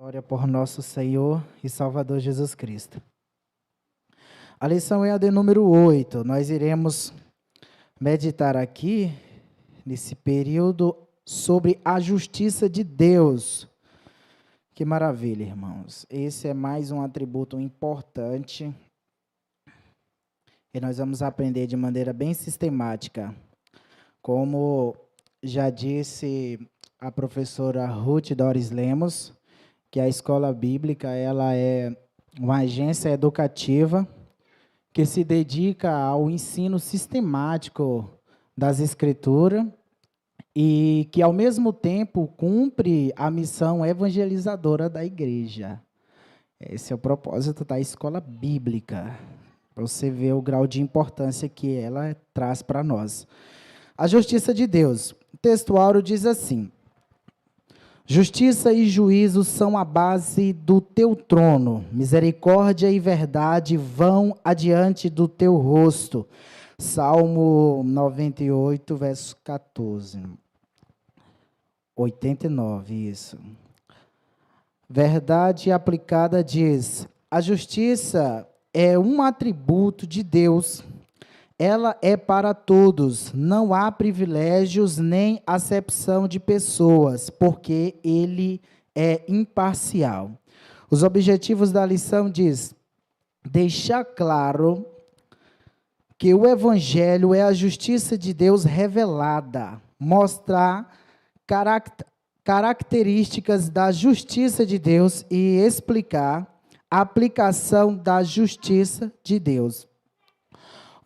Glória por nosso Senhor e Salvador Jesus Cristo. A lição é a de número 8. Nós iremos meditar aqui, nesse período, sobre a justiça de Deus. Que maravilha, irmãos. Esse é mais um atributo importante e nós vamos aprender de maneira bem sistemática. Como já disse a professora Ruth Doris Lemos, que a escola bíblica ela é uma agência educativa que se dedica ao ensino sistemático das escrituras e que, ao mesmo tempo, cumpre a missão evangelizadora da igreja. Esse é o propósito da escola bíblica, para você ver o grau de importância que ela traz para nós. A justiça de Deus. O texto áureo diz assim: justiça e juízo são a base do teu trono, misericórdia e verdade vão adiante do teu rosto. Salmo 98, verso 14. 89, isso. Verdade aplicada diz: a justiça é um atributo de Deus. Ela é para todos, não há privilégios nem acepção de pessoas, porque ele é imparcial. Os objetivos da lição diz: deixar claro que o Evangelho é a justiça de Deus revelada, mostrar características da justiça de Deus e explicar a aplicação da justiça de Deus.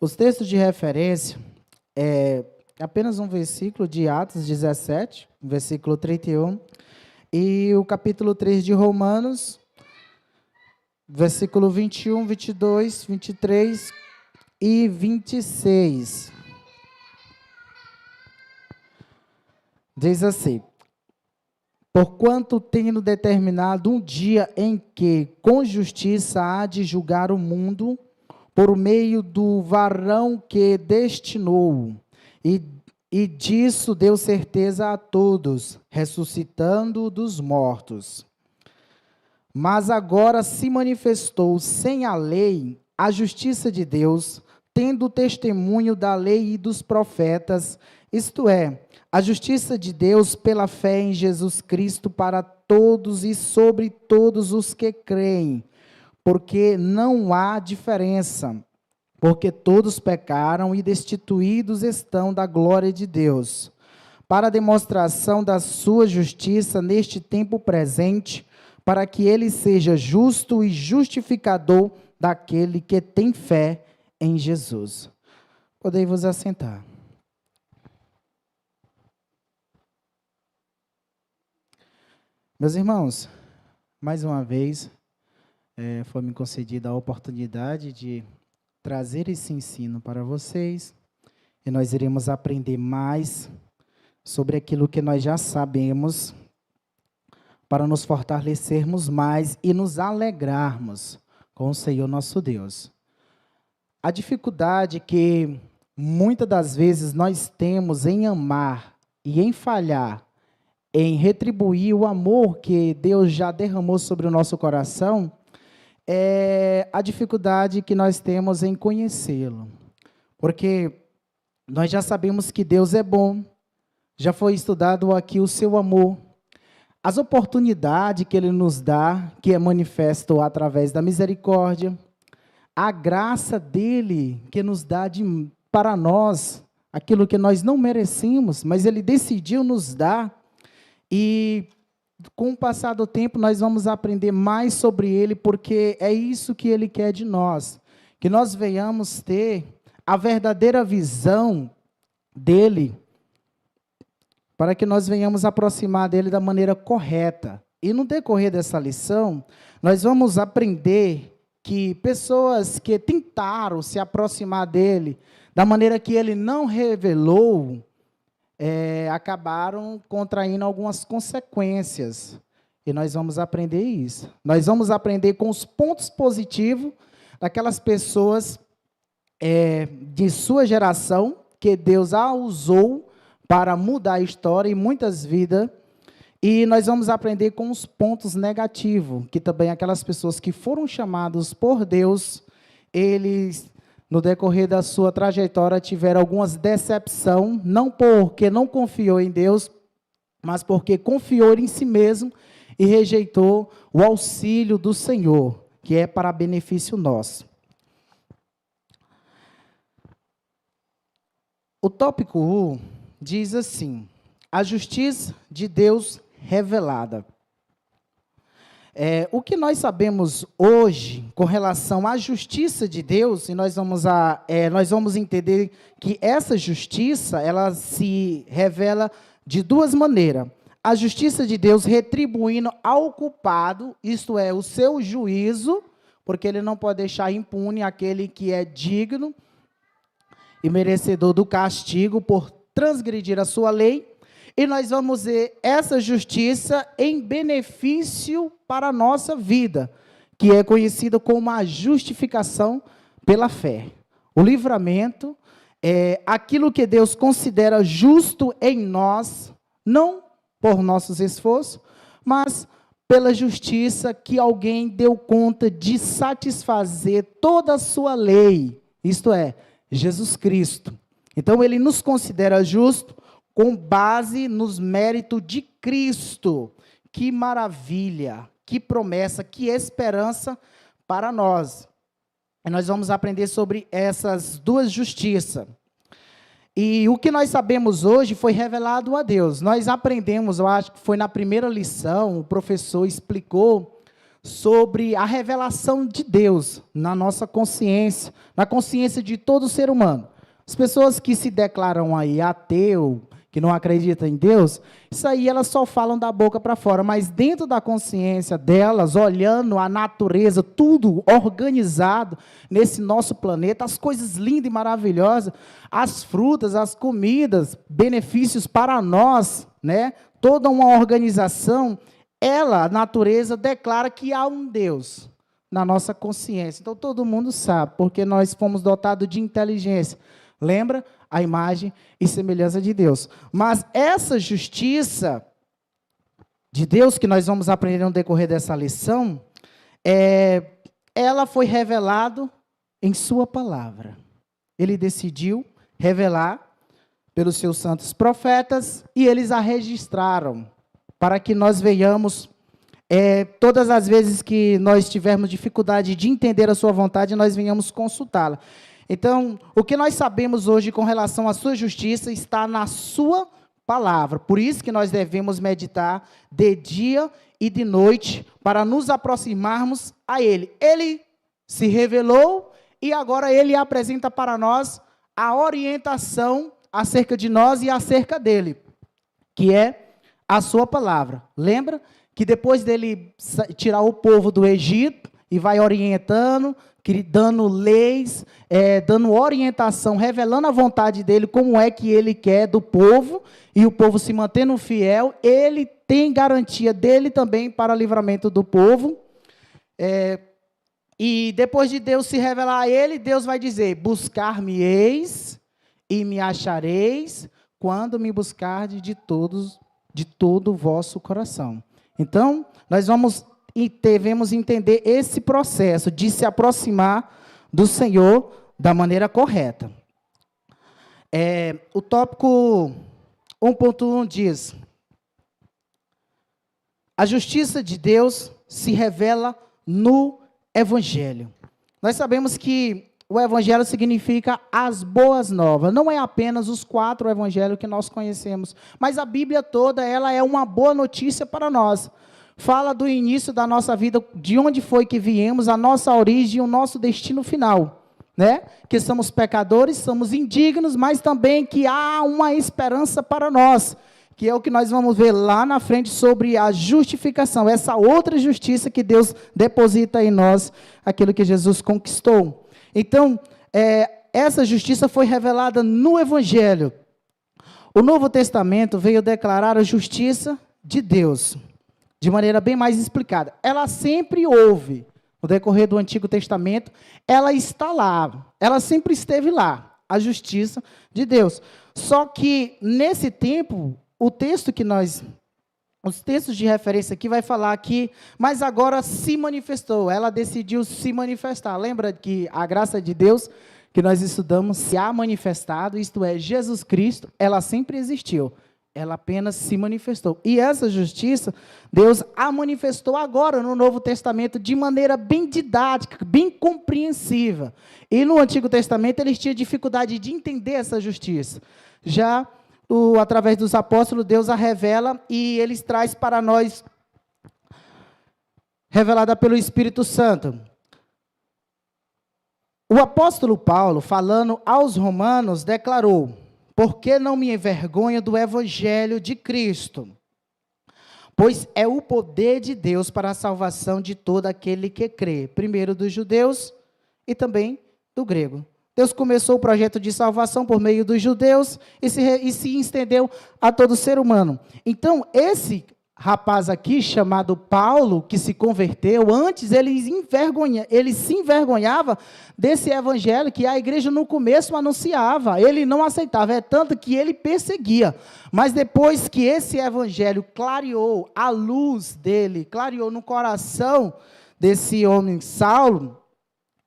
Os textos de referência é apenas um versículo de Atos 17, versículo 31, e o capítulo 3 de Romanos, versículo 21, 22, 23 e 26. Diz assim: porquanto tendo determinado um dia em que com justiça há de julgar o mundo, por meio do varão que destinou, e disso deu certeza a todos, ressuscitando dos mortos. Mas agora se manifestou sem a lei a justiça de Deus, tendo testemunho da lei e dos profetas, isto é, a justiça de Deus pela fé em Jesus Cristo para todos e sobre todos os que creem, porque não há diferença, porque todos pecaram e destituídos estão da glória de Deus, para a demonstração da sua justiça neste tempo presente, para que ele seja justo e justificador daquele que tem fé em Jesus. Podei vos assentar. Meus irmãos, mais uma vez, foi-me concedida a oportunidade de trazer esse ensino para vocês, e nós iremos aprender mais sobre aquilo que nós já sabemos, para nos fortalecermos mais e nos alegrarmos com o Senhor nosso Deus. A dificuldade que muitas das vezes nós temos em amar e em falhar, em retribuir o amor que Deus já derramou sobre o nosso coração, é a dificuldade que nós temos em conhecê-lo. Porque nós já sabemos que Deus é bom, já foi estudado aqui o seu amor, as oportunidades que Ele nos dá, que é manifesto através da misericórdia, a graça dEle que nos dá para nós, aquilo que nós não merecemos, mas Ele decidiu nos dar, e com o passar do tempo, nós vamos aprender mais sobre Ele, porque é isso que Ele quer de nós, que nós venhamos ter a verdadeira visão dEle, para que nós venhamos aproximar dEle da maneira correta. E no decorrer dessa lição, nós vamos aprender que pessoas que tentaram se aproximar dEle, da maneira que Ele não revelou, acabaram contraindo algumas consequências. E nós vamos aprender isso. Nós vamos aprender com os pontos positivos daquelas pessoas de sua geração, que Deus a usou para mudar a história e muitas vidas, E nós vamos aprender com os pontos negativos, que também aquelas pessoas que foram chamados por Deus, eles, no decorrer da sua trajetória, tiveram algumas decepções, não porque não confiou em Deus, mas porque confiou em si mesmo e rejeitou o auxílio do Senhor, que é para benefício nosso. O tópico 1 diz assim: a justiça de Deus revelada. O que nós sabemos hoje com relação à justiça de Deus, e nós vamos entender que essa justiça, ela se revela de duas maneiras. A justiça de Deus retribuindo ao culpado, isto é, o seu juízo, porque ele não pode deixar impune aquele que é digno e merecedor do castigo por transgredir a sua lei. E nós vamos ver essa justiça em benefício para a nossa vida, que é conhecida como a justificação pela fé. O livramento é aquilo que Deus considera justo em nós, não por nossos esforços, mas pela justiça que alguém deu conta de satisfazer toda a sua lei, isto é, Jesus Cristo. Então, ele nos considera justo com base nos méritos de Cristo. Que maravilha, que promessa, que esperança para nós. E nós vamos aprender sobre essas duas justiças. E o que nós sabemos hoje foi revelado a Deus. Nós aprendemos, eu acho que foi na primeira lição, o professor explicou sobre a revelação de Deus na nossa consciência, na consciência de todo ser humano. As pessoas que se declaram aí ateu, que não acreditam em Deus, isso aí elas só falam da boca para fora, mas dentro da consciência delas, olhando a natureza, tudo organizado nesse nosso planeta, as coisas lindas e maravilhosas, as frutas, as comidas, benefícios para nós, né? Toda uma organização, ela, a natureza, declara que há um Deus na nossa consciência. Então, todo mundo sabe, porque nós fomos dotados de inteligência. Lembra? A imagem e semelhança de Deus. Mas essa justiça de Deus, que nós vamos aprender no decorrer dessa lição, ela foi revelada em sua palavra. Ele decidiu revelar pelos seus santos profetas, e eles a registraram, para que nós venhamos, todas as vezes que nós tivermos dificuldade de entender a sua vontade, nós venhamos consultá-la. Então, o que nós sabemos hoje com relação à sua justiça está na sua palavra. Por isso que nós devemos meditar de dia e de noite para nos aproximarmos a Ele. Ele se revelou e agora Ele apresenta para nós a orientação acerca de nós e acerca dele, que é a sua palavra. Lembra que depois dele tirar o povo do Egito e vai orientando, dando leis, dando orientação, revelando a vontade dele, como é que ele quer do povo, e o povo se mantendo fiel, ele tem garantia dele também para livramento do povo. E depois de Deus se revelar a ele, Deus vai dizer: buscar-me-eis e me achareis, quando me buscardes de todo o vosso coração. Então, nós devemos entender esse processo de se aproximar do Senhor da maneira correta. O tópico 1.1 diz: a justiça de Deus se revela no Evangelho. Nós sabemos que o Evangelho significa as boas novas. Não é apenas os 4 evangelhos que nós conhecemos, mas a Bíblia toda, ela é uma boa notícia para nós. Fala do início da nossa vida, de onde foi que viemos, a nossa origem, o nosso destino final, né? Que somos pecadores, somos indignos, mas também que há uma esperança para nós, que é o que nós vamos ver lá na frente sobre a justificação, essa outra justiça que Deus deposita em nós, aquilo que Jesus conquistou. Então, essa justiça foi revelada no Evangelho. O Novo Testamento veio declarar a justiça de Deus de maneira bem mais explicada. Ela sempre houve, no decorrer do Antigo Testamento, ela está lá, ela sempre esteve lá, a justiça de Deus. Só que, nesse tempo, o texto que nós os textos de referência aqui vai falar que, mas agora se manifestou, ela decidiu se manifestar. Lembra que a graça de Deus, que nós estudamos, se há manifestado, isto é, Jesus Cristo, ela sempre existiu. Ela apenas se manifestou. E essa justiça, Deus a manifestou agora no Novo Testamento de maneira bem didática, bem compreensiva. E no Antigo Testamento eles tinham dificuldade de entender essa justiça. Já através dos apóstolos, Deus a revela e eles traz para nós, revelada pelo Espírito Santo. O apóstolo Paulo, falando aos romanos, declarou: porque não me envergonho do evangelho de Cristo, pois é o poder de Deus para a salvação de todo aquele que crê, primeiro dos judeus e também do grego. Deus começou o projeto de salvação por meio dos judeus e se estendeu a todo ser humano. Então, esse rapaz aqui, chamado Paulo, que se converteu, antes ele se envergonhava desse evangelho que a igreja no começo anunciava. Ele não aceitava, é tanto que ele perseguia. Mas depois que esse evangelho clareou a luz dele, clareou no coração desse homem Saulo,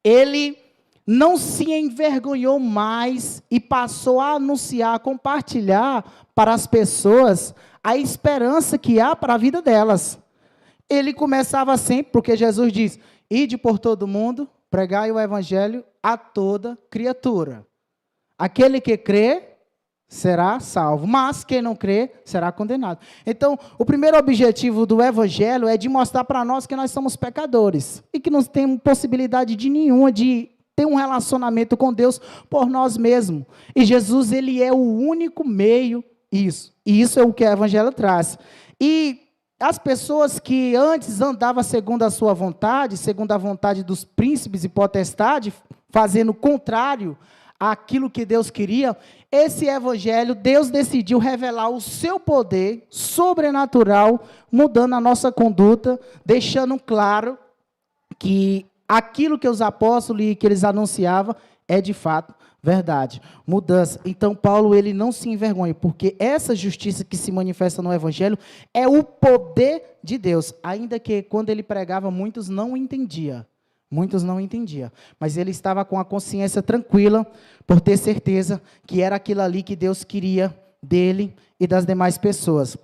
ele não se envergonhou mais e passou a anunciar, a compartilhar para as pessoas a esperança que há para a vida delas. Ele começava sempre, porque Jesus diz: ide por todo mundo, pregai o evangelho a toda criatura. Aquele que crê será salvo, mas quem não crê será condenado. Então, o primeiro objetivo do evangelho é de mostrar para nós que nós somos pecadores e que não temos possibilidade de nenhuma de ter um relacionamento com Deus por nós mesmos. E Jesus, ele é o único meio, isso. E isso é o que o evangelho traz. E as pessoas que antes andavam segundo a sua vontade, segundo a vontade dos príncipes e potestades, fazendo o contrário àquilo que Deus queria, esse evangelho, Deus decidiu revelar o seu poder sobrenatural, mudando a nossa conduta, deixando claro que aquilo que os apóstolos e que eles anunciavam é de fato verdade. Mudança. Então, Paulo, ele não se envergonha, porque essa justiça que se manifesta no evangelho é o poder de Deus. Ainda que quando ele pregava, muitos não entendiam. Muitos não entendiam. Mas ele estava com a consciência tranquila, por ter certeza que era aquilo ali que Deus queria dele e das demais pessoas.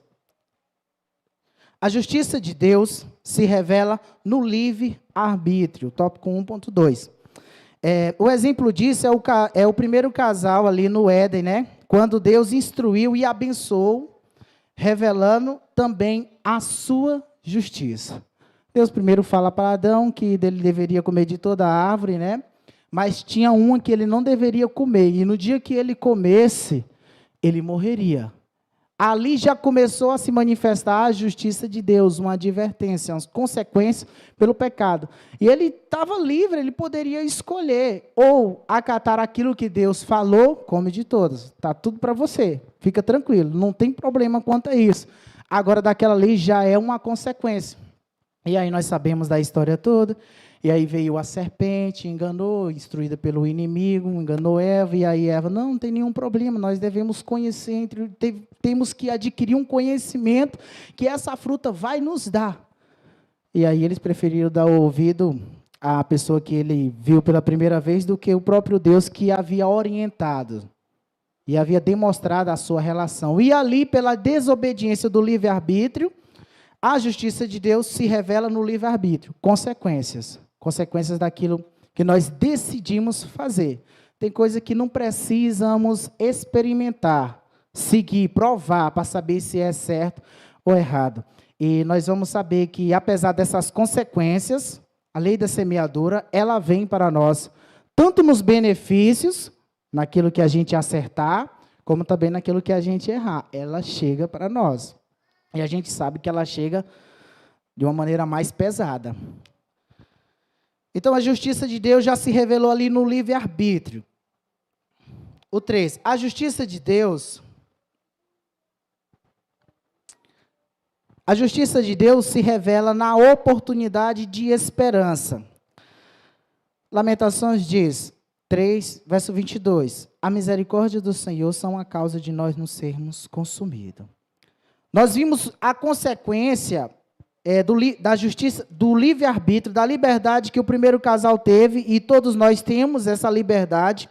A justiça de Deus se revela no livre-arbítrio, tópico 1.2. O exemplo disso é o primeiro casal ali no Éden, né? Quando Deus instruiu e abençoou, revelando também a sua justiça. Deus primeiro fala para Adão que ele deveria comer de toda a árvore, né? Mas tinha uma que ele não deveria comer, e no dia que ele comesse, ele morreria. Ali já começou a se manifestar a justiça de Deus, uma advertência, uma consequência pelo pecado. E ele estava livre, ele poderia escolher ou acatar aquilo que Deus falou, come de todas. Está tudo para você, fica tranquilo, não tem problema quanto a isso. Agora, daquela lei já é uma consequência. E aí nós sabemos da história toda. E aí veio a serpente, enganou, instruída pelo inimigo, enganou Eva, e aí Eva, não tem nenhum problema, nós devemos conhecer, temos que adquirir um conhecimento que essa fruta vai nos dar. E aí eles preferiram dar ouvido à pessoa que ele viu pela primeira vez do que o próprio Deus que havia orientado e havia demonstrado a sua relação. E ali, pela desobediência do livre-arbítrio, a justiça de Deus se revela no livre-arbítrio. Consequências daquilo que nós decidimos fazer. Tem coisa que não precisamos experimentar, seguir, provar, para saber se é certo ou errado. E nós vamos saber que, apesar dessas consequências, a lei da semeadura, ela vem para nós, tanto nos benefícios, naquilo que a gente acertar, como também naquilo que a gente errar. Ela chega para nós. E a gente sabe que ela chega de uma maneira mais pesada. Então, a justiça de Deus já se revelou ali no livre-arbítrio. O 3. A justiça de Deus... A justiça de Deus se revela na oportunidade de esperança. Lamentações diz, 3, verso 22. A misericórdia do Senhor são a causa de nós não sermos consumidos. Nós vimos a consequência da justiça, do livre-arbítrio, da liberdade que o primeiro casal teve, e todos nós temos essa liberdade,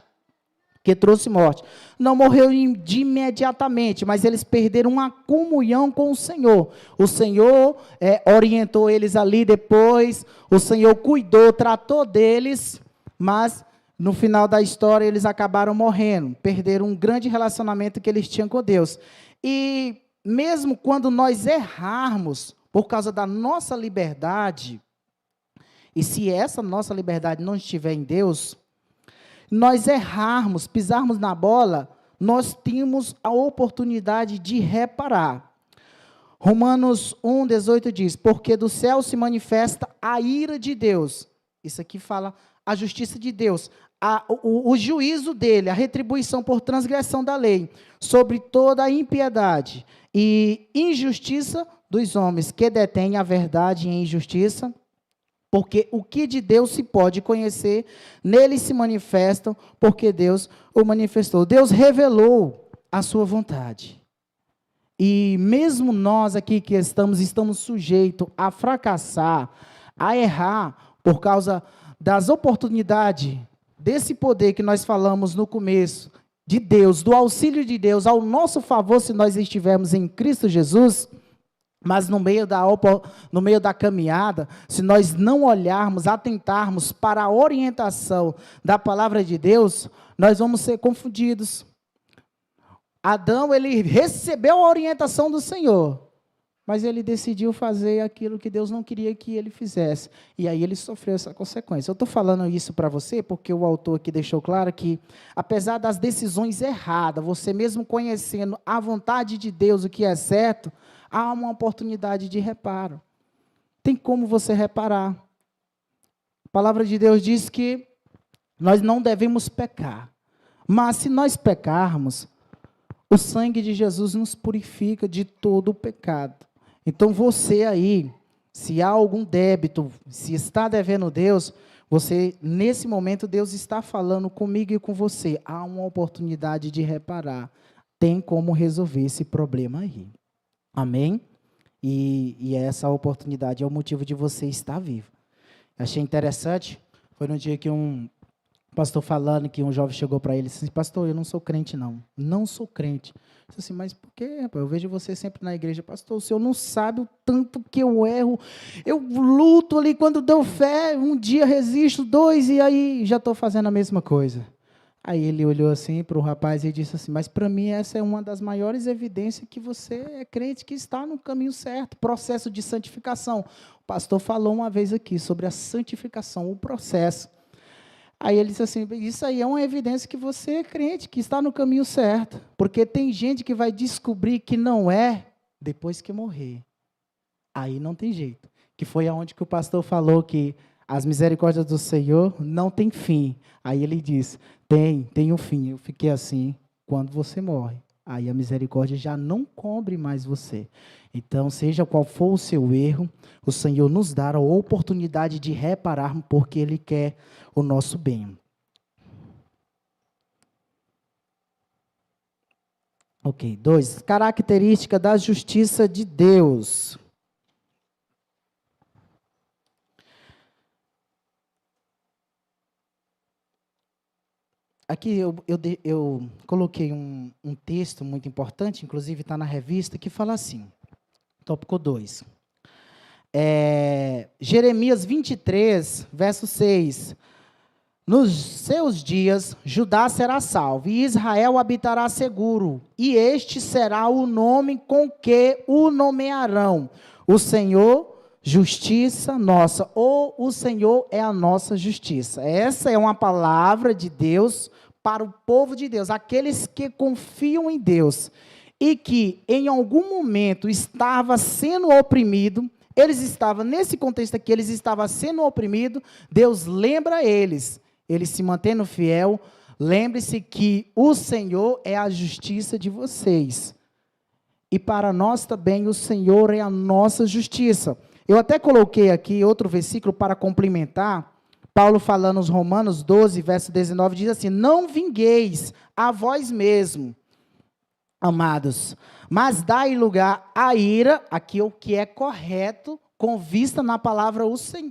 que trouxe morte. Não morreu de imediatamente, mas eles perderam uma comunhão com o Senhor. O Senhor orientou eles ali depois, o Senhor cuidou, tratou deles, mas no final da história eles acabaram morrendo, perderam um grande relacionamento que eles tinham com Deus. E mesmo quando nós errarmos por causa da nossa liberdade, e se essa nossa liberdade não estiver em Deus, nós errarmos, pisarmos na bola, nós temos a oportunidade de reparar. Romanos 1,18 diz, porque do céu se manifesta a ira de Deus. Isso aqui fala a justiça de Deus, o juízo dele, a retribuição por transgressão da lei, sobre toda a impiedade e injustiça dos homens que detêm a verdade em injustiça, porque o que de Deus se pode conhecer, neles se manifestam, porque Deus o manifestou. Deus revelou a sua vontade. E mesmo nós aqui que estamos sujeitos a fracassar, a errar, por causa das oportunidades, desse poder que nós falamos no começo, de Deus, do auxílio de Deus, ao nosso favor, se nós estivermos em Cristo Jesus. Mas no meio da caminhada, se nós não olharmos, atentarmos para a orientação da palavra de Deus, nós vamos ser confundidos. Adão, ele recebeu a orientação do Senhor, mas ele decidiu fazer aquilo que Deus não queria que ele fizesse. E aí ele sofreu essa consequência. Eu estou falando isso para você porque o autor aqui deixou claro que, apesar das decisões erradas, você mesmo conhecendo a vontade de Deus, o que é certo, há uma oportunidade de reparo. Tem como você reparar. A palavra de Deus diz que nós não devemos pecar. Mas se nós pecarmos, o sangue de Jesus nos purifica de todo o pecado. Então você aí, se há algum débito, se está devendo Deus, você, nesse momento, Deus está falando comigo e com você. Há uma oportunidade de reparar. Tem como resolver esse problema aí. Amém? E essa oportunidade é o motivo de você estar vivo. Achei interessante, foi no dia que um pastor falando, que um jovem chegou para ele e disse assim, pastor, eu não sou crente não, não sou crente. Eu disse assim, mas por quê, rapaz? Eu vejo você sempre na igreja, pastor, o senhor não sabe o tanto que eu erro, eu luto ali quando dou fé, um dia resisto, 2, e aí já estou fazendo a mesma coisa. Aí ele olhou assim para o rapaz e disse assim, mas para mim essa é uma das maiores evidências que você é crente, que está no caminho certo, processo de santificação. O pastor falou uma vez aqui sobre a santificação, o processo. Aí ele disse assim, isso aí é uma evidência que você é crente, que está no caminho certo, porque tem gente que vai descobrir que não é depois que morrer. Aí não tem jeito. Que foi aonde que o pastor falou que as misericórdias do Senhor não tem fim. Aí ele disse, tem um fim. Eu fiquei assim, quando você morre. Aí a misericórdia já não cobre mais você. Então, seja qual for o seu erro, o Senhor nos dá a oportunidade de reparar, porque Ele quer o nosso bem. Ok, 2. Característica da justiça de Deus. Aqui eu coloquei um texto muito importante, inclusive está na revista, que fala assim, tópico 2. Jeremias 23, verso 6. Nos seus dias, Judá será salvo, e Israel habitará seguro, e este será o nome com que o nomearão. O Senhor, justiça nossa, ou o Senhor é a nossa justiça. Essa é uma palavra de Deus para o povo de Deus, aqueles que confiam em Deus, e que em algum momento estava sendo oprimido, eles estavam, nesse contexto aqui, eles estavam sendo oprimidos, Deus lembra eles se mantendo fiel, lembre-se que o Senhor é a justiça de vocês, e para nós também o Senhor é a nossa justiça. Eu até coloquei aqui outro versículo para complementar, Paulo falando nos Romanos 12, verso 19, diz assim, não vingueis a vós mesmo, amados, Mas dai lugar à ira, aqui o que é correto, com vista na palavra,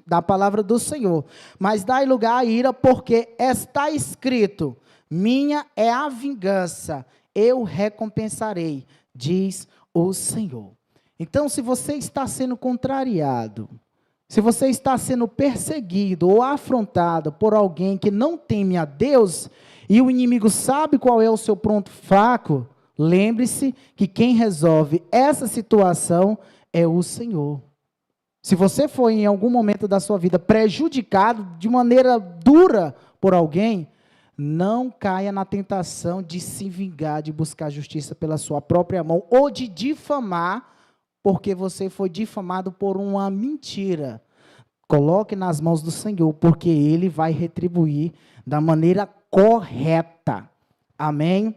da palavra do Senhor. Mas dai lugar à ira, porque está escrito, minha é a vingança, eu recompensarei, diz o Senhor. Então, se você está sendo contrariado, se você está sendo perseguido ou afrontado por alguém que não teme a Deus, e o inimigo sabe qual é o seu ponto fraco, lembre-se que quem resolve essa situação é o Senhor. Se você foi em algum momento da sua vida prejudicado de maneira dura por alguém, não caia na tentação de se vingar, de buscar justiça pela sua própria mão, ou de difamar, porque você foi difamado por uma mentira. Coloque nas mãos do Senhor, porque Ele vai retribuir da maneira correta. Amém?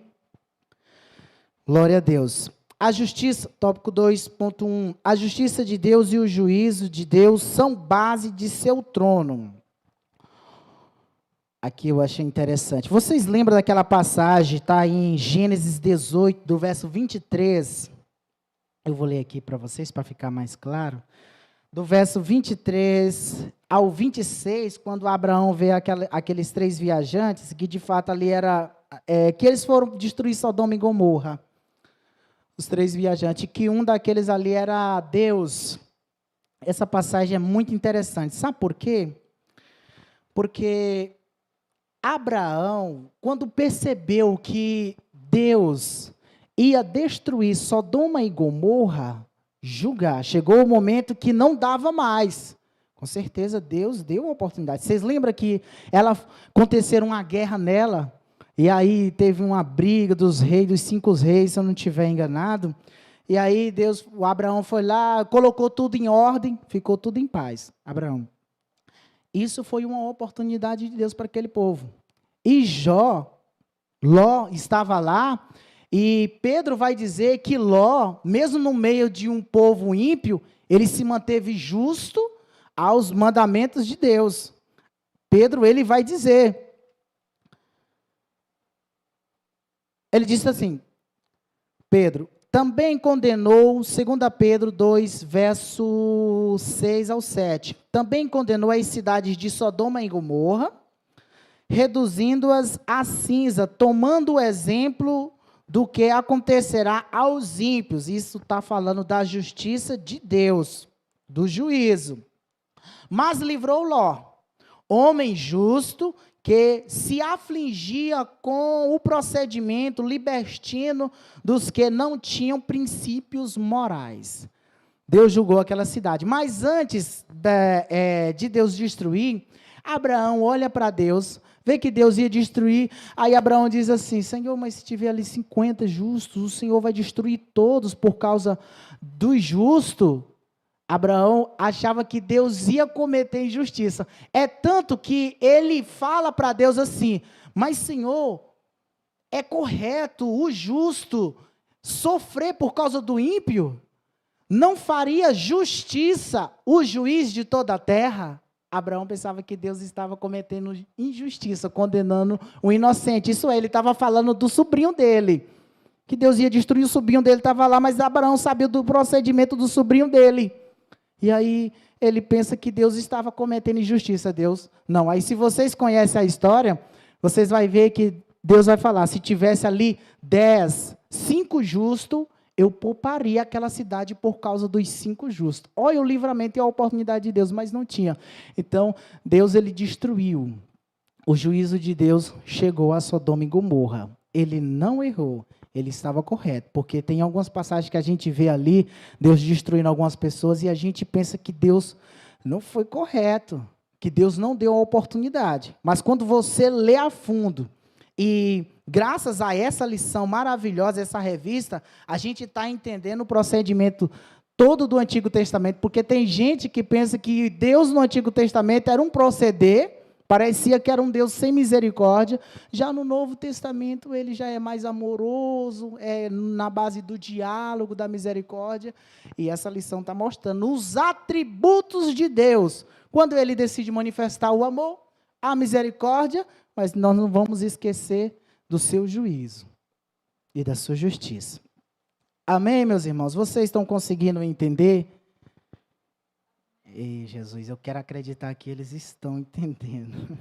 Glória a Deus. A justiça, tópico 2.1, a justiça de Deus e o juízo de Deus são base de seu trono. Aqui eu achei interessante. Vocês lembram daquela passagem, está em Gênesis 18, do verso 23. Eu vou ler aqui para vocês, para ficar mais claro. Do verso 23 ao 26, quando Abraão vê aqueles 3 viajantes, que de fato ali que eles foram destruir Sodoma e Gomorra. Os 3 viajantes, que um daqueles ali era Deus. Essa passagem é muito interessante. Sabe por quê? Porque Abraão, quando percebeu que Deus ia destruir Sodoma e Gomorra, julgar, chegou o momento que não dava mais. Com certeza Deus deu uma oportunidade. Vocês lembram que aconteceram uma guerra nela? E aí teve uma briga dos 5 reis, se eu não estiver enganado. E aí o Abraão foi lá, colocou tudo em ordem, ficou tudo em paz. Abraão. Isso foi uma oportunidade de Deus para aquele povo. E Ló estava lá, e Pedro vai dizer que Ló, mesmo no meio de um povo ímpio, ele se manteve justo aos mandamentos de Deus. Pedro, ele vai dizer, ele disse assim, Pedro, também condenou, 2 Pedro 2, verso 6 ao 7, também condenou as cidades de Sodoma e Gomorra, reduzindo-as a cinza, tomando o exemplo do que acontecerá aos ímpios. Isso está falando da justiça de Deus, do juízo. Mas livrou Ló, homem justo, que se afligia com o procedimento libertino dos que não tinham princípios morais. Deus julgou aquela cidade. Mas antes de Deus destruir, Abraão olha para Deus, vê que Deus ia destruir, aí Abraão diz assim, Senhor, mas se tiver ali 50 justos, o Senhor vai destruir todos por causa do justo. Abraão achava que Deus ia cometer injustiça. É tanto que ele fala para Deus assim, mas Senhor, é correto o justo sofrer por causa do ímpio? Não faria justiça o juiz de toda a terra? Abraão pensava que Deus estava cometendo injustiça, condenando o inocente. Isso é, ele estava falando do sobrinho dele, que Deus ia destruir o sobrinho dele, estava lá, mas Abraão sabia do procedimento do sobrinho dele. E aí ele pensa que Deus estava cometendo injustiça. Deus, não. Aí se vocês conhecem a história, vocês vão ver que Deus vai falar, se tivesse ali 5 justos, eu pouparia aquela cidade por causa dos 5 justos. Olha o livramento e a oportunidade de Deus, mas não tinha. Então, Deus, ele destruiu. O juízo de Deus chegou a Sodoma e Gomorra. Ele não errou, ele estava correto, porque tem algumas passagens que a gente vê ali, Deus destruindo algumas pessoas, e a gente pensa que Deus não foi correto, que Deus não deu a oportunidade. Mas quando você lê a fundo, e graças a essa lição maravilhosa, essa revista, a gente está entendendo o procedimento todo do Antigo Testamento, porque tem gente que pensa que Deus no Antigo Testamento era um proceder, parecia que era um Deus sem misericórdia. Já no Novo Testamento, ele já é mais amoroso, é na base do diálogo, da misericórdia, e essa lição está mostrando os atributos de Deus, quando ele decide manifestar o amor, a misericórdia, mas nós não vamos esquecer do seu juízo e da sua justiça. Amém, meus irmãos? Vocês estão conseguindo entender? Ei, Jesus, eu quero acreditar que eles estão entendendo.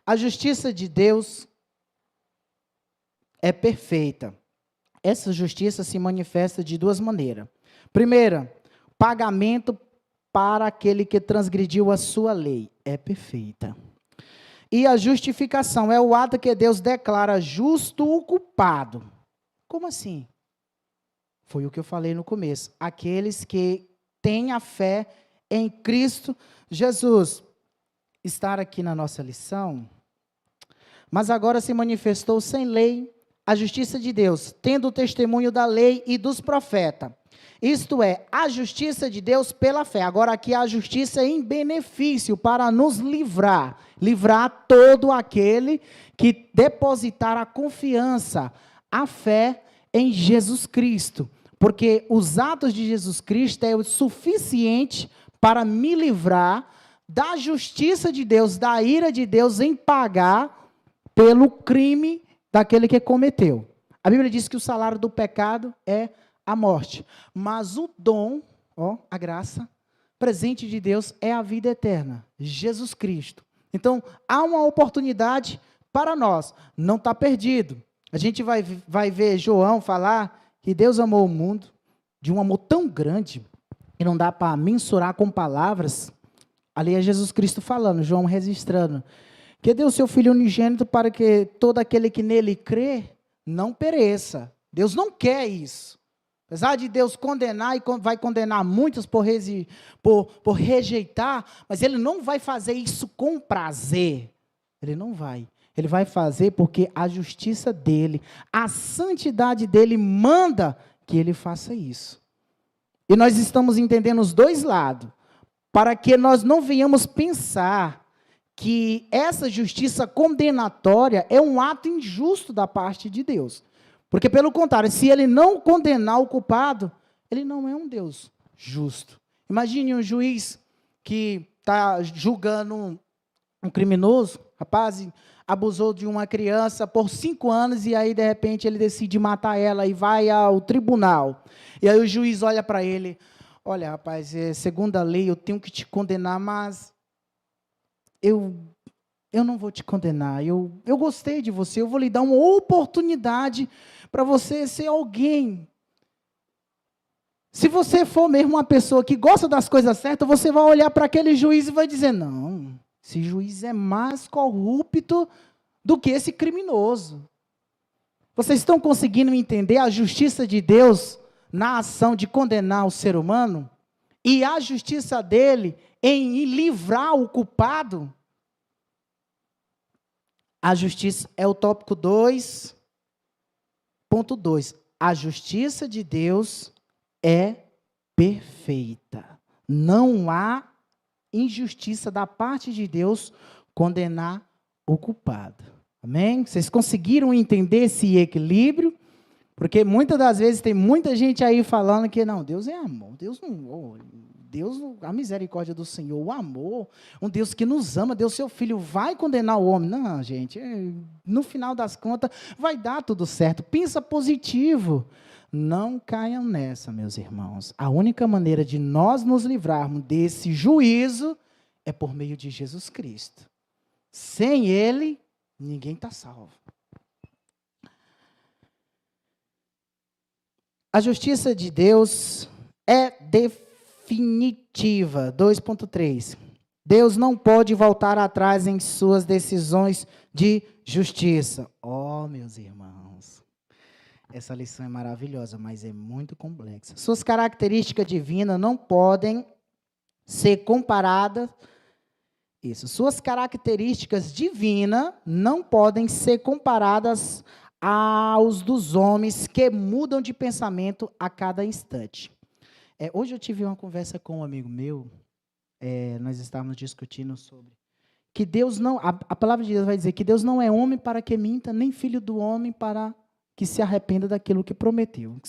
A justiça de Deus é perfeita. Essa justiça se manifesta de duas maneiras. Primeira, pagamento para aquele que transgrediu a sua lei. É perfeita. E a justificação é o ato que Deus declara justo o culpado. Como assim? Foi o que eu falei no começo. Aqueles que têm a fé em Cristo Jesus. Estar aqui na nossa lição, mas agora se manifestou sem lei a justiça de Deus, tendo o testemunho da lei e dos profetas. Isto é, a justiça de Deus pela fé. Agora aqui a justiça em benefício para nos livrar todo aquele que depositar a confiança, a fé em Jesus Cristo. Porque os atos de Jesus Cristo é o suficiente para me livrar da justiça de Deus, da ira de Deus em pagar pelo crime daquele que cometeu. A Bíblia diz que o salário do pecado é a morte, mas o dom, a graça, presente de Deus é a vida eterna, Jesus Cristo. Então, há uma oportunidade para nós, não está perdido. A gente vai ver João falar que Deus amou o mundo de um amor tão grande, que não dá para mensurar com palavras. Ali é Jesus Cristo falando, João registrando, que deu o seu Filho unigênito para que todo aquele que nele crê não pereça. Deus não quer isso. Apesar de Deus condenar, e vai condenar muitos por rejeitar, mas Ele não vai fazer isso com prazer. Ele não vai. Ele vai fazer porque a justiça dEle, a santidade dEle manda que Ele faça isso. E nós estamos entendendo os dois lados, para que nós não venhamos pensar que essa justiça condenatória é um ato injusto da parte de Deus. Porque, pelo contrário, se Ele não condenar o culpado, Ele não é um Deus justo. Imagine um juiz que está julgando um criminoso, rapaz, abusou de uma criança por 5 anos e aí, de repente, ele decide matar ela e vai ao tribunal. E aí o juiz olha para ele, olha, rapaz, segundo a lei eu tenho que te condenar, mas eu não vou te condenar, eu gostei de você, eu vou lhe dar uma oportunidade para você ser alguém. Se você for mesmo uma pessoa que gosta das coisas certas, você vai olhar para aquele juiz e vai dizer, não, esse juiz é mais corrupto do que esse criminoso. Vocês estão conseguindo entender a justiça de Deus na ação de condenar o ser humano? E a justiça dele em livrar o culpado? A justiça é o tópico 2.2. A justiça de Deus é perfeita. Não há injustiça da parte de Deus condenar o culpado. Amém? Vocês conseguiram entender esse equilíbrio? Porque muitas das vezes tem muita gente aí falando que não, Deus é amor, Deus, a misericórdia do Senhor, o amor, um Deus que nos ama, Deus, seu Filho, vai condenar o homem. Não, gente, no final das contas, vai dar tudo certo. Pensa positivo. Não caiam nessa, meus irmãos. A única maneira de nós nos livrarmos desse juízo é por meio de Jesus Cristo. Sem Ele, ninguém está salvo. A justiça de Deus é definitiva. 2.3. Deus não pode voltar atrás em suas decisões de justiça. Meus irmãos, essa lição é maravilhosa, mas é muito complexa. Suas características divinas não podem ser comparadas. Suas características divinas não podem ser comparadas aos dos homens que mudam de pensamento a cada instante. Hoje eu tive uma conversa com um amigo meu, nós estávamos discutindo sobre que Deus não, a palavra de Deus vai dizer que Deus não é homem para que minta, nem filho do homem para que se arrependa daquilo que prometeu. O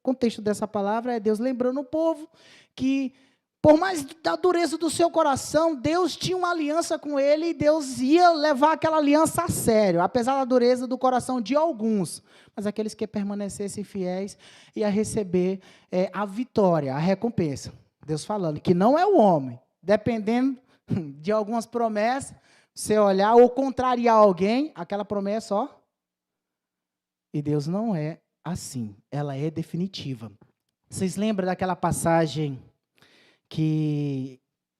contexto dessa palavra é Deus lembrando o povo que Por mais da dureza do seu coração, Deus tinha uma aliança com ele e Deus ia levar aquela aliança a sério, apesar da dureza do coração de alguns. Mas aqueles que permanecessem fiéis iam receber a vitória, a recompensa. Deus falando que não é o homem, dependendo de algumas promessas, você olhar ou contrariar alguém, aquela promessa, ó. E Deus não é assim, ela é definitiva. Vocês lembram daquela passagem que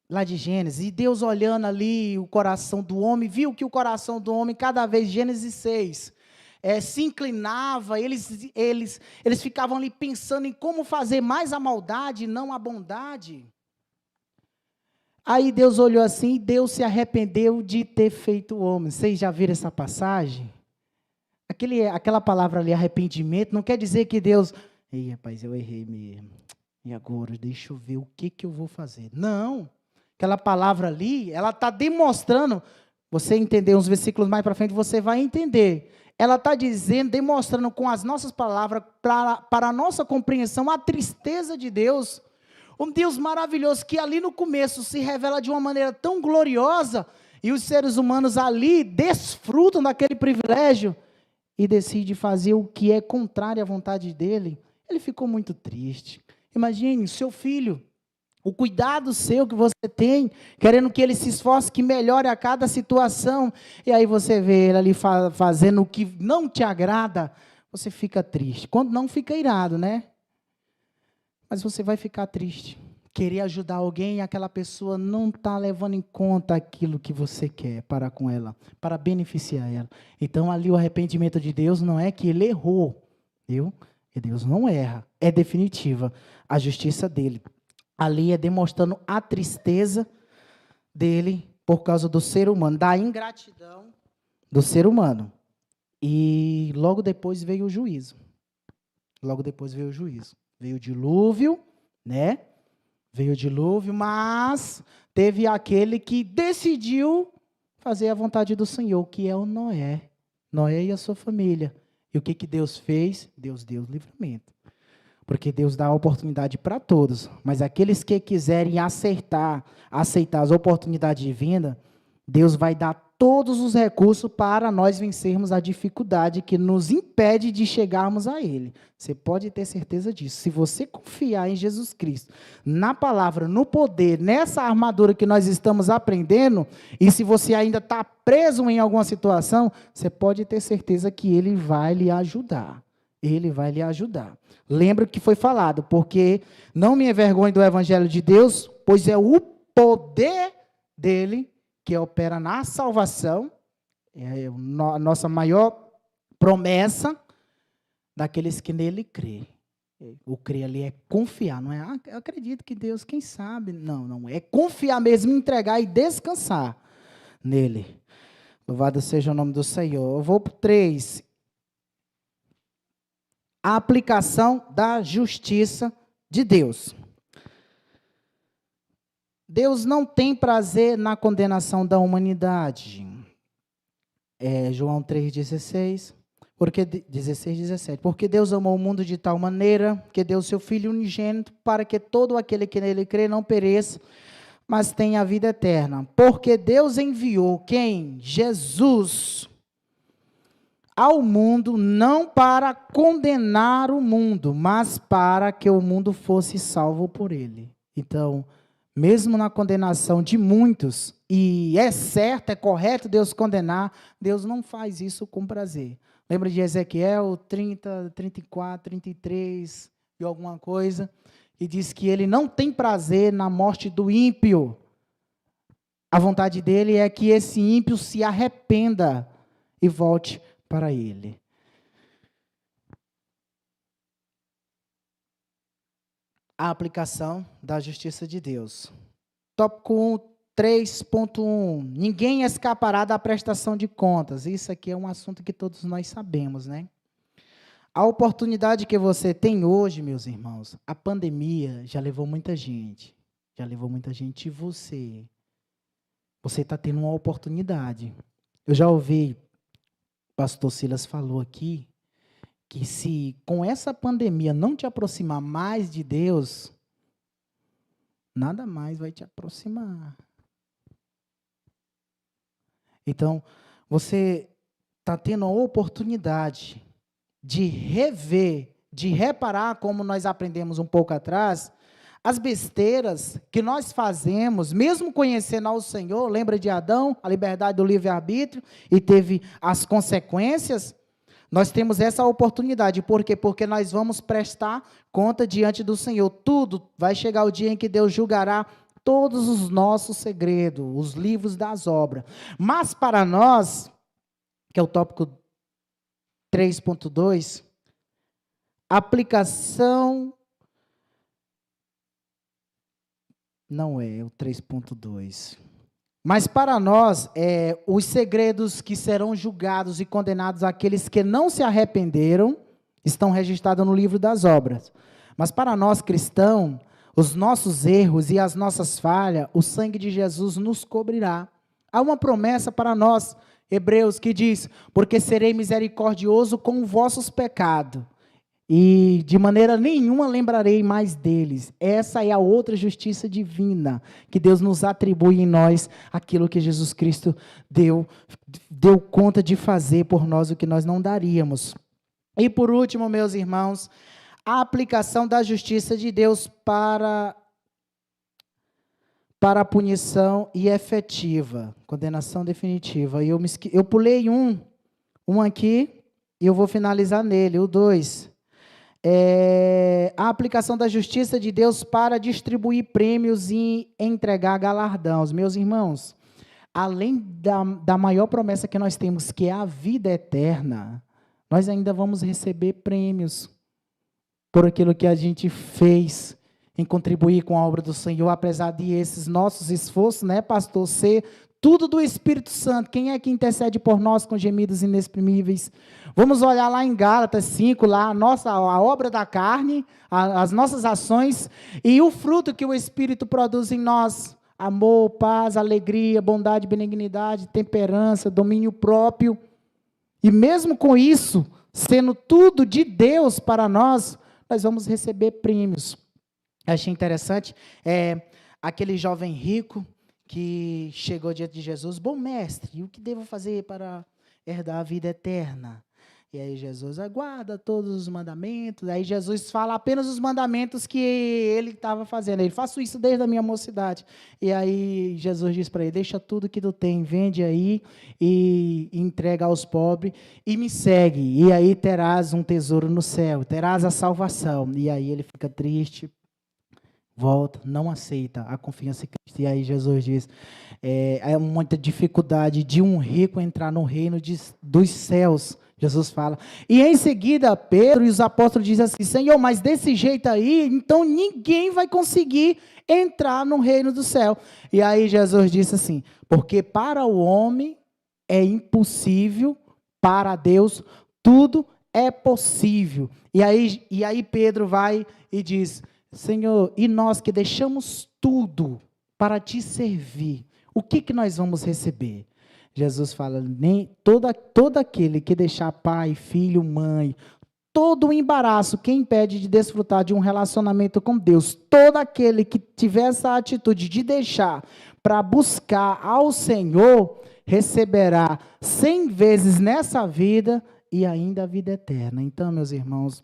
lá de Gênesis, e Deus olhando ali o coração do homem, viu que o coração do homem, cada vez, Gênesis 6, se inclinava, eles ficavam ali pensando em como fazer mais a maldade, não a bondade. Aí Deus olhou assim, e Deus se arrependeu de ter feito o homem. Vocês já viram essa passagem? Aquela palavra ali, arrependimento, não quer dizer que Deus, ei, rapaz, eu errei mesmo. E agora, deixa eu ver o que eu vou fazer. Não, aquela palavra ali, ela está demonstrando, você entender uns versículos mais para frente, você vai entender. Ela está dizendo, demonstrando com as nossas palavras, para a nossa compreensão, a tristeza de Deus. Um Deus maravilhoso que ali no começo se revela de uma maneira tão gloriosa, e os seres humanos ali desfrutam daquele privilégio, e decide fazer o que é contrário à vontade dele. Ele ficou muito triste. Imagine, seu filho, o cuidado seu que você tem, querendo que ele se esforce, que melhore a cada situação, e aí você vê ele ali fazendo o que não te agrada, você fica triste. Quando não, fica irado, né? Mas você vai ficar triste. Querer ajudar alguém e aquela pessoa não está levando em conta aquilo que você quer para com ela, para beneficiar ela. Então, ali o arrependimento de Deus não é que ele errou, viu? E Deus não erra, é definitiva a justiça dele. Ali é demonstrando a tristeza dele por causa do ser humano, da ingratidão do ser humano. E logo depois veio o juízo. Logo depois veio o juízo. Veio o dilúvio, né? Veio o dilúvio, mas teve aquele que decidiu fazer a vontade do Senhor, que é o Noé. Noé e a sua família. E o que Deus fez? Deus deu o livramento. Porque Deus dá a oportunidade para todos. Mas aqueles que quiserem aceitar as oportunidades divinas, Deus vai dar todos os recursos para nós vencermos a dificuldade que nos impede de chegarmos a Ele. Você pode ter certeza disso. Se você confiar em Jesus Cristo, na palavra, no poder, nessa armadura que nós estamos aprendendo, e se você ainda está preso em alguma situação, você pode ter certeza que Ele vai lhe ajudar. Ele vai lhe ajudar. Lembra que foi falado, porque não me envergonhe do Evangelho de Deus, pois é o poder dele que opera na salvação, é a nossa maior promessa daqueles que nele crê. O crer ali é confiar, não é, eu acredito que Deus, quem sabe, não, é confiar mesmo, entregar e descansar nele. Louvado seja o nome do Senhor. Eu vou para o 3. A aplicação da justiça de Deus. Deus não tem prazer na condenação da humanidade. João 3,16. 16, 17. Porque Deus amou o mundo de tal maneira que deu seu Filho unigênito para que todo aquele que nele crê não pereça, mas tenha a vida eterna. Porque Deus enviou quem? Jesus ao mundo, não para condenar o mundo, mas para que o mundo fosse salvo por ele. Então, mesmo na condenação de muitos, e é certo, é correto Deus condenar, Deus não faz isso com prazer. Lembra de Ezequiel 30, 34, 33 e alguma coisa? E diz que ele não tem prazer na morte do ímpio. A vontade dele é que esse ímpio se arrependa e volte para ele. A aplicação da justiça de Deus. Tópico 3.1. Ninguém escapará da prestação de contas. Isso aqui é um assunto que todos nós sabemos, né? A oportunidade que você tem hoje, meus irmãos, a pandemia já levou muita gente. Já levou muita gente. E você está tendo uma oportunidade. Eu já ouvi, o pastor Silas falou aqui, que se com essa pandemia não te aproximar mais de Deus, nada mais vai te aproximar. Então, você está tendo a oportunidade de rever, de reparar, como nós aprendemos um pouco atrás, as besteiras que nós fazemos, mesmo conhecendo ao Senhor. Lembra de Adão, a liberdade do livre-arbítrio, e teve as consequências? Nós temos essa oportunidade. Por quê? Porque nós vamos prestar conta diante do Senhor. Tudo vai chegar o dia em que Deus julgará todos os nossos segredos, os livros das obras. Mas para nós, que é o tópico 3.2, aplicação... Não é o 3.2. Mas para nós, os segredos que serão julgados e condenados àqueles que não se arrependeram, estão registrados no livro das obras. Mas para nós cristãos, os nossos erros e as nossas falhas, o sangue de Jesus nos cobrirá. Há uma promessa para nós, Hebreus, que diz: porque serei misericordioso com os vossos pecados, e de maneira nenhuma lembrarei mais deles. Essa é a outra justiça divina, que Deus nos atribui em nós, aquilo que Jesus Cristo deu conta de fazer por nós, o que nós não daríamos. E por último, meus irmãos, a aplicação da justiça de Deus para a punição e efetiva, condenação definitiva. Eu pulei um aqui, e eu vou finalizar nele, o 2. A aplicação da justiça de Deus para distribuir prêmios e entregar galardões. Meus irmãos, além da maior promessa que nós temos, que é a vida eterna, nós ainda vamos receber prêmios por aquilo que a gente fez em contribuir com a obra do Senhor, apesar de esses nossos esforços, né, pastor, ser tudo do Espírito Santo. Quem é que intercede por nós com gemidos inexprimíveis? Vamos olhar lá em Gálatas 5, lá a obra da carne, as nossas ações e o fruto que o Espírito produz em nós: amor, paz, alegria, bondade, benignidade, temperança, domínio próprio. E mesmo com isso, sendo tudo de Deus para nós, nós vamos receber prêmios. Achei interessante, aquele jovem rico que chegou diante de Jesus: bom mestre, o que devo fazer para herdar a vida eterna? E aí Jesus aguarda todos os mandamentos. Aí Jesus fala apenas os mandamentos que ele estava fazendo. Ele: faço isso desde a minha mocidade. E aí Jesus diz para ele: deixa tudo que tu tem, vende aí e entrega aos pobres e me segue. E aí terás um tesouro no céu, terás a salvação. E aí ele fica triste, volta, não aceita a confiança em Cristo. E aí Jesus diz: é muita dificuldade de um rico entrar no reino dos céus. Jesus fala. E em seguida, Pedro e os apóstolos dizem assim: Senhor, mas desse jeito aí, então ninguém vai conseguir entrar no reino do céu. E aí Jesus disse assim: porque para o homem é impossível, para Deus tudo é possível. E aí Pedro vai e diz: Senhor, e nós que deixamos tudo para te servir, o que nós vamos receber? Jesus fala: nem todo aquele que deixar pai, filho, mãe, todo o embaraço que impede de desfrutar de um relacionamento com Deus, todo aquele que tiver essa atitude de deixar para buscar ao Senhor, receberá 100 vezes nessa vida e ainda a vida eterna. Então, meus irmãos,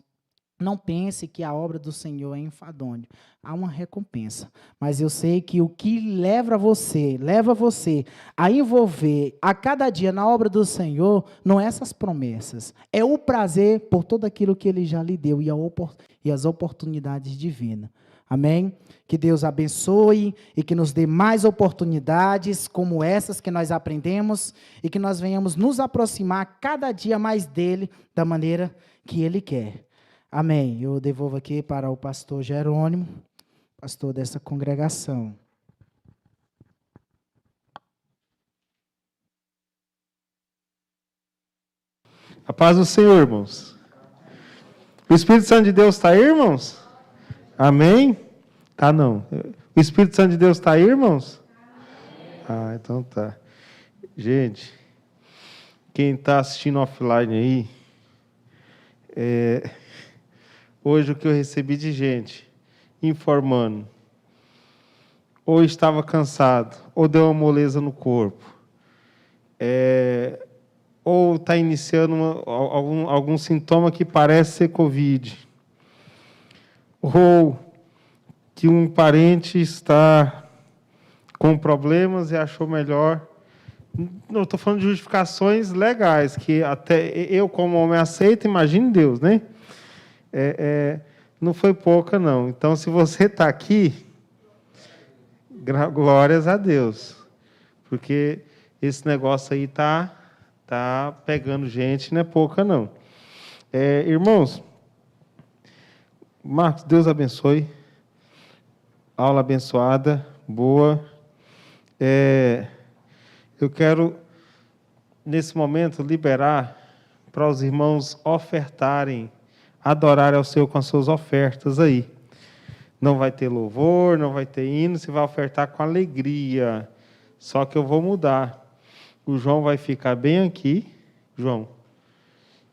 não pense que a obra do Senhor é enfadonha. Há uma recompensa. Mas eu sei que o que leva você a envolver a cada dia na obra do Senhor, não é essas promessas. É o prazer por tudo aquilo que Ele já lhe deu e as oportunidades divinas. Amém? Que Deus abençoe e que nos dê mais oportunidades como essas que nós aprendemos e que nós venhamos nos aproximar cada dia mais dEle da maneira que Ele quer. Amém. Eu devolvo aqui para o pastor Jerônimo, pastor dessa congregação. A paz do Senhor, irmãos. O Espírito Santo de Deus está aí, irmãos? Amém? Tá não. O Espírito Santo de Deus está aí, irmãos? Ah, então tá. Gente, quem está assistindo offline aí, hoje o que eu recebi de gente informando ou estava cansado, ou deu uma moleza no corpo, ou está iniciando algum sintoma que parece ser Covid, ou que um parente está com problemas e achou melhor. Não estou falando de justificações legais, que até eu, como homem, aceito, imagine Deus, né? Não foi pouca, não. Então, se você está aqui, glórias a Deus, porque esse negócio aí tá pegando gente, não é pouca, não. Irmãos, Marcos, Deus abençoe. Aula abençoada, boa. Eu quero, nesse momento, liberar para os irmãos ofertarem, adorarem ao Senhor com as suas ofertas aí. Não vai ter louvor, não vai ter hino, você vai ofertar com alegria. Só que eu vou mudar. O João vai ficar bem aqui, João,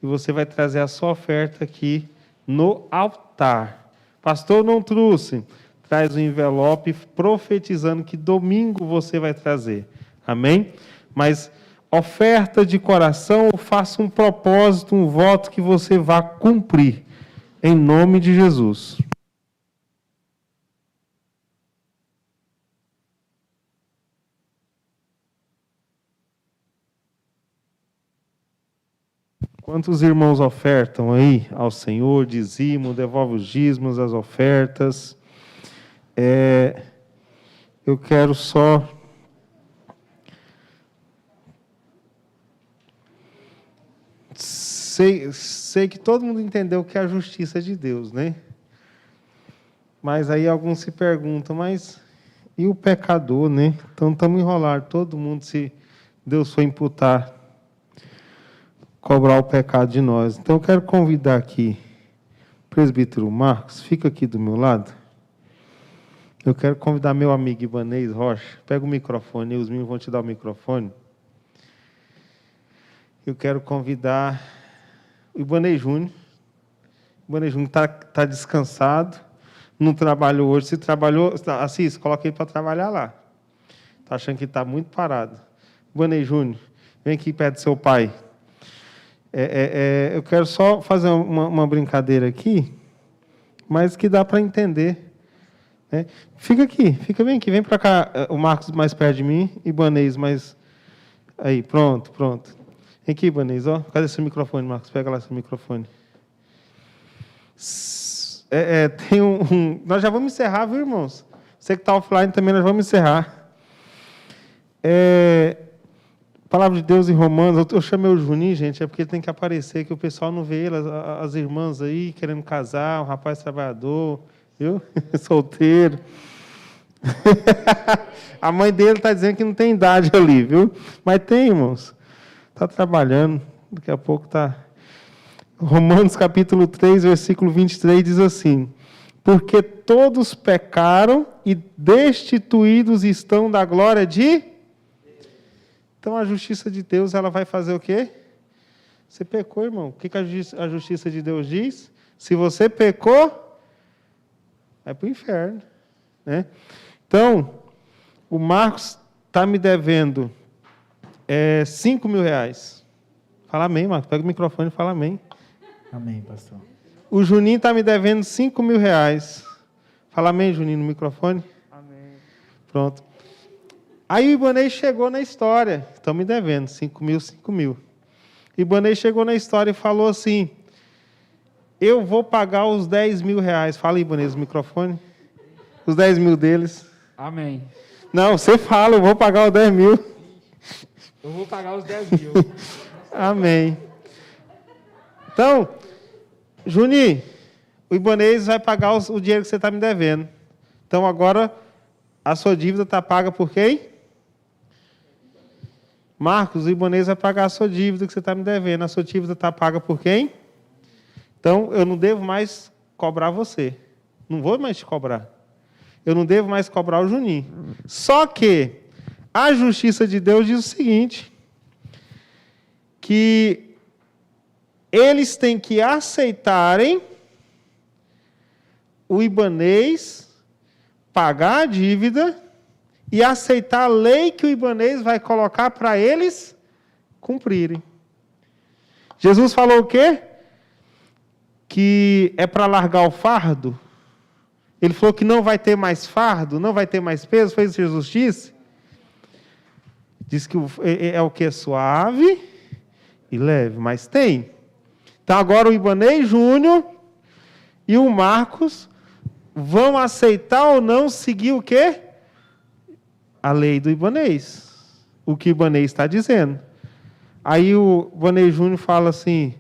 e você vai trazer a sua oferta aqui no altar. Pastor, não trouxe. Traz um envelope profetizando que domingo você vai trazer. Amém? Mas oferta de coração, faça um propósito, um voto que você vá cumprir. Em nome de Jesus. Quantos irmãos ofertam aí ao Senhor, dizimo, devolve os dízimos, as ofertas? Eu quero só sei que todo mundo entendeu o que é a justiça de Deus, né? Mas aí alguns se perguntam, mas e o pecador, né? Então estamos enrolando todo mundo se Deus for imputar, cobrar o pecado de nós. Então eu quero convidar aqui o presbítero Marcos, fica aqui do meu lado. Eu quero convidar meu amigo Ibanez Rocha. Pega o microfone, os meninos vão te dar o microfone. Eu quero convidar o Ibanez Júnior. O Ibanez Júnior está descansado, não trabalhou hoje. Se trabalhou, Assis, coloca ele para trabalhar lá. Está achando que está muito parado. Ibanez Júnior, vem aqui perto do seu pai. Eu quero só fazer uma brincadeira aqui, mas que dá para entender. Né? Fica aqui, fica bem aqui, vem para cá, o Marcos mais perto de mim, Ibanez mais... Aí, pronto. Vem aqui, Ibanez, ó. Cadê seu microfone, Marcos? Pega lá seu microfone. Tem Nós já vamos encerrar, viu, irmãos? Você que está offline também, nós vamos encerrar. Palavra de Deus em Romanos, eu chamei o Juninho, gente, é porque ele tem que aparecer, que o pessoal não vê ele, as irmãs aí querendo casar, um rapaz trabalhador, viu? Solteiro. A mãe dele está dizendo que não tem idade ali, viu? Mas tem, irmãos. Está trabalhando, daqui a pouco está... Romanos capítulo 3, versículo 23, diz assim: porque todos pecaram e destituídos estão da glória de... Então, a justiça de Deus, ela vai fazer o quê? Você pecou, irmão. O que a justiça de Deus diz? Se você pecou, vai para o inferno. Né? Então, o Marcos está me devendo R$5.000. Fala amém, Marcos. Pega o microfone e fala amém. Amém, pastor. O Juninho está me devendo R$5.000. Fala amém, Juninho, no microfone. Amém. Pronto. Aí o Ibanez chegou na história. Estão me devendo, 5.000. Ibanez chegou na história e falou assim: eu vou pagar os R$10.000. Fala aí, Ibanez, no microfone. Os 10.000 deles. Amém. Não, você fala, eu vou pagar os 10.000. Eu vou pagar os 10.000. Amém. Então, Juninho, o Ibanez vai pagar o dinheiro que você está me devendo. Então, agora, a sua dívida está paga por quem? Marcos, o Ibanez vai pagar a sua dívida que você está me devendo. A sua dívida está paga por quem? Então, eu não devo mais cobrar você. Não vou mais te cobrar. Eu não devo mais cobrar o Juninho. Só que a justiça de Deus diz o seguinte, que eles têm que aceitarem o Ibanez pagar a dívida e aceitar a lei que o Ibanez vai colocar para eles cumprirem. Jesus falou o quê? Que é para largar o fardo. Ele falou que não vai ter mais fardo, não vai ter mais peso. Foi isso que Jesus disse? Diz que é o que? Suave e leve, mas tem. Então agora o Ibanez Júnior e o Marcos vão aceitar ou não seguir o quê? A lei do Ibanez. O que o Ibanez está dizendo. Aí o Ibanez Júnior fala assim,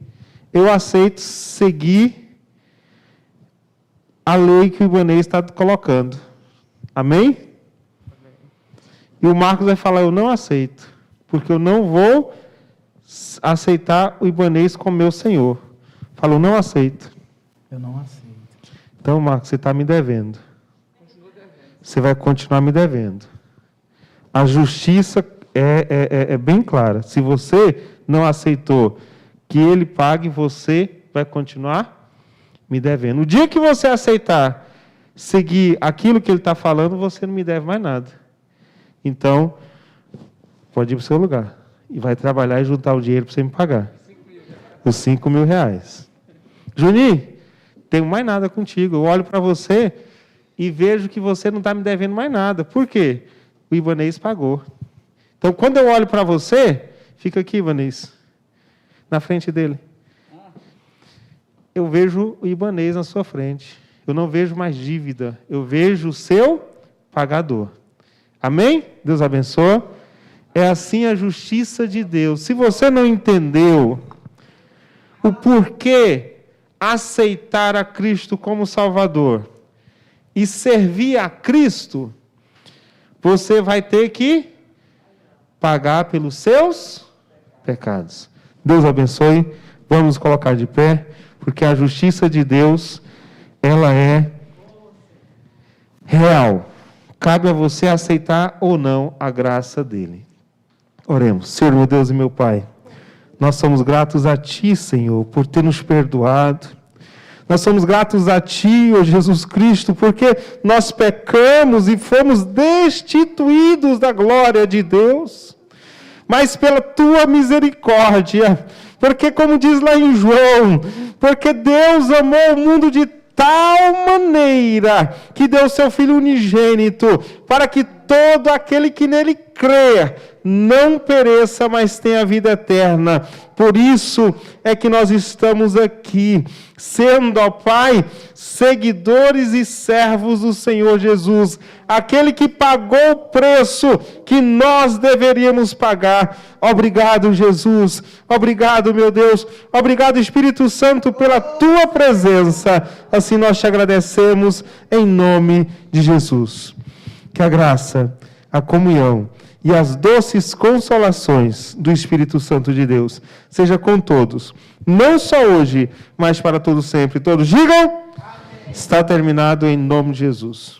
eu aceito seguir a lei que o Ibanez está colocando. Amém? E o Marcos vai falar, eu não aceito, porque eu não vou aceitar o Ibanez como meu Senhor. Falou, não aceito. Eu não aceito. Então, Marcos, você está me devendo. Você vai continuar me devendo. A justiça é bem clara. Se você não aceitou que ele pague, você vai continuar me devendo. O dia que você aceitar seguir aquilo que ele está falando, você não me deve mais nada. Então, pode ir para o seu lugar. E vai trabalhar e juntar o dinheiro para você me pagar. Os 5 mil reais. Juninho, tenho mais nada contigo. Eu olho para você e vejo que você não está me devendo mais nada. Por quê? O Ibanez pagou. Então, quando eu olho para você, fica aqui, Ibanez, na frente dele. Eu vejo o Ibanez na sua frente. Eu não vejo mais dívida. Eu vejo o seu pagador. Amém? Deus abençoe. É assim a justiça de Deus. Se você não entendeu o porquê aceitar a Cristo como Salvador e servir a Cristo, você vai ter que pagar pelos seus pecados. Deus abençoe. Vamos nos colocar de pé, porque a justiça de Deus, ela é real. Cabe a você aceitar ou não a graça dele. Oremos. Senhor, meu Deus e meu Pai, nós somos gratos a Ti, Senhor, por ter nos perdoado. Nós somos gratos a Ti, ó Jesus Cristo, porque nós pecamos e fomos destituídos da glória de Deus. Mas pela Tua misericórdia, porque como diz lá em João, porque Deus amou o mundo de tal maneira que deu seu Filho unigênito, para que todo aquele que nele crê não pereça, mas tenha vida eterna. Por isso é que nós estamos aqui, sendo, ó Pai, seguidores e servos do Senhor Jesus, aquele que pagou o preço que nós deveríamos pagar. Obrigado, Jesus. Obrigado, meu Deus. Obrigado, Espírito Santo, pela Tua presença. Assim nós te agradecemos em nome de Jesus. Que a graça, a comunhão e as doces consolações do Espírito Santo de Deus seja com todos, não só hoje, mas para todos sempre. Todos digam: amém. Está terminado em nome de Jesus.